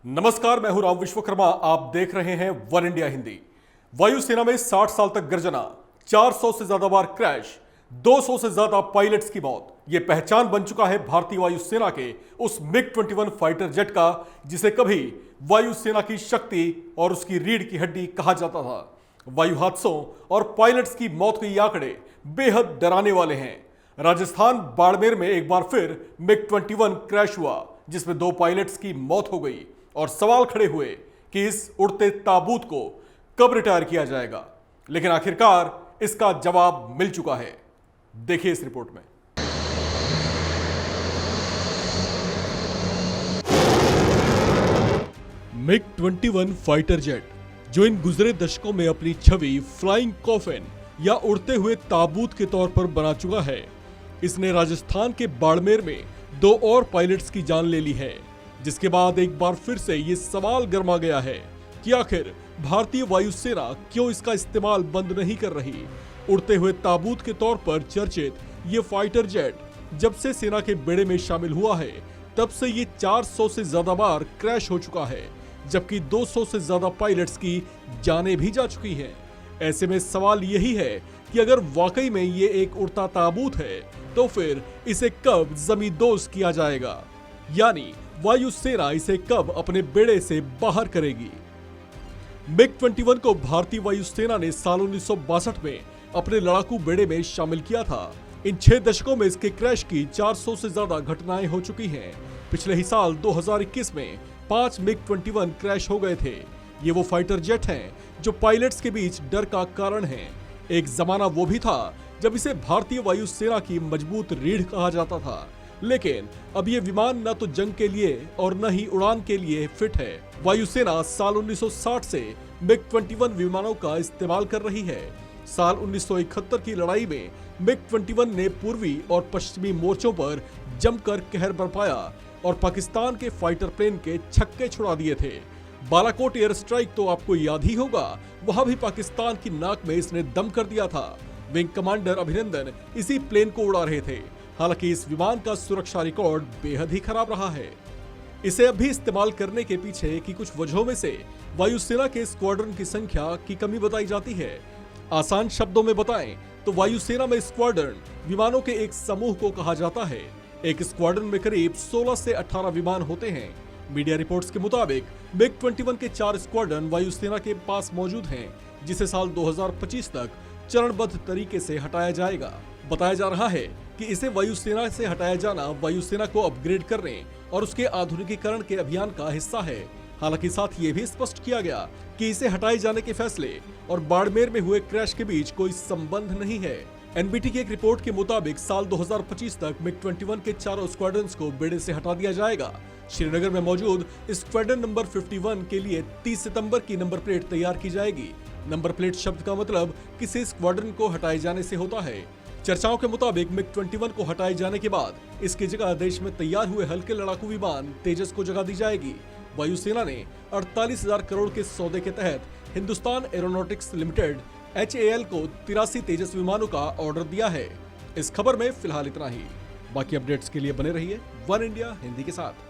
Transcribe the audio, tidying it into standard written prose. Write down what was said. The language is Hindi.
नमस्कार, मैं हूं राव विश्वकर्मा। आप देख रहे हैं वन इंडिया हिंदी। वायुसेना में 60 साल तक गर्जना, 400 से ज्यादा बार क्रैश, 200 से ज्यादा पायलट्स की मौत, यह पहचान बन चुका है भारतीय वायुसेना के उस मिग-21 फाइटर जेट का जिसे कभी वायुसेना की शक्ति और उसकी रीढ़ की हड्डी कहा जाता था। वायु हादसों और पायलट्स की मौत के ये आंकड़े बेहद डराने वाले हैं। राजस्थान बाड़मेर में एक बार फिर मिग-21 क्रैश हुआ जिसमें 2 पायलट्स की मौत हो गई और सवाल खड़े हुए कि इस उड़ते ताबूत को कब रिटायर किया जाएगा। लेकिन आखिरकार इसका जवाब मिल चुका है। देखिए इस रिपोर्ट में। मिग-21 फाइटर जेट जो इन गुजरे दशकों में अपनी छवि फ्लाइंग कॉफिन या उड़ते हुए ताबूत के तौर पर बना चुका है, इसने राजस्थान के बाड़मेर में 2 और पायलट्स की जान ले ली है, जिसके बाद एक बार फिर से ये सवाल गर्मा गया है कि आखिर भारतीय वायुसेना क्यों इसका इस्तेमाल बंद नहीं कर रही। उड़ते हुए ताबूत के तौर पर चर्चित ये फाइटर जेट जब से सेना के बेड़े में शामिल हुआ है तब से ये 400 से ज्यादा बार क्रैश हो चुका है, जबकि 200 से ज्यादा पायलट्स की जानें भी जा चुकी हैं। ऐसे में सवाल यही है कि अगर वाकई में ये एक उड़ता ताबूत है तो फिर इसे कब जमींदोज किया जाएगा, यानी वायुसेना इसे कब अपने बेड़े से बाहर करेगी। मिग-21 को भारतीय वायुसेना ने साल 1962 में अपने लड़ाकू बेड़े में शामिल किया था। इन 6 दशकों में इसके क्रैश की 400 से ज्यादा घटनाएं हो चुकी हैं। पिछले ही साल 2021 में 5 मिग-21 क्रैश हो गए थे। ये वो फाइटर जेट हैं जो पायलट्स के बीच डर का कारण हैं। एक जमाना वो भी था जब इसे भारतीय वायुसेना की मजबूत रीढ़ कहा जाता था, लेकिन अब ये विमान न तो जंग के लिए और न ही उड़ान के लिए फिट है। वायुसेना साल 1960 से मिग-21 विमानों का इस्तेमाल कर रही है। साल 1971 की लड़ाई में मिग-21 ने पूर्वी और पश्चिमी मोर्चों पर जमकर कहर बरपाया और पाकिस्तान के फाइटर प्लेन के छक्के छुड़ा दिए थे। बालाकोट एयर स्ट्राइक तो आपको याद ही होगा, वहां भी पाकिस्तान की नाक में इसने दम कर दिया था। विंग कमांडर अभिनंदन इसी प्लेन को उड़ा रहे थे। हालांकि इस विमान का सुरक्षा रिकॉर्ड बेहद ही खराब रहा है। इसे अभी इस्तेमाल करने के पीछे की कुछ वजहों में से वायुसेना के स्क्वाड्रन की संख्या की कमी बताई जाती है। आसान शब्दों में बताएं तो वायुसेना में स्क्वाड्रन विमानों के एक समूह को कहा जाता है। एक स्क्वाड्रन में करीब 16 से 18 विमान होते हैं। मीडिया रिपोर्ट्स के मुताबिक मिग-21 के 4 स्क्वाड्रन वायुसेना के पास मौजूद हैं, जिसे साल 2025 तक चरणबद्ध तरीके से हटाया जाएगा। बताया जा रहा है कि इसे वायुसेना से हटाया जाना वायुसेना को अपग्रेड करने और उसके आधुनिकीकरण के अभियान का हिस्सा है। हालांकि साथ ये भी स्पष्ट किया गया कि इसे हटाए जाने के फैसले और बाड़मेर में हुए क्रैश के बीच कोई संबंध नहीं है। एनबीटी की एक रिपोर्ट के मुताबिक साल 2025 तक मिग-21 के 4 स्क्वाड्रन्स को बेड़े से हटा दिया जाएगा। श्रीनगर में मौजूद स्क्वाड्रन नंबर 51 के लिए 30 सितंबर की नंबर प्लेट तैयार की जाएगी। नंबर प्लेट शब्द का मतलब किसी स्क्वाड्रन को हटाए जाने से होता है। चर्चाओं के मुताबिक मिग-21 को हटाए जाने के बाद इसकी जगह देश में तैयार हुए हल्के लड़ाकू विमान तेजस को जगह दी जाएगी। वायुसेना ने 48,000 करोड़ के सौदे के तहत हिंदुस्तान एरोनॉटिक्स लिमिटेड HAL को 83 तेजस विमानों का ऑर्डर दिया है। इस खबर में फिलहाल इतना ही। बाकी अपडेट्स के लिए बने रहिए वन इंडिया हिंदी के साथ।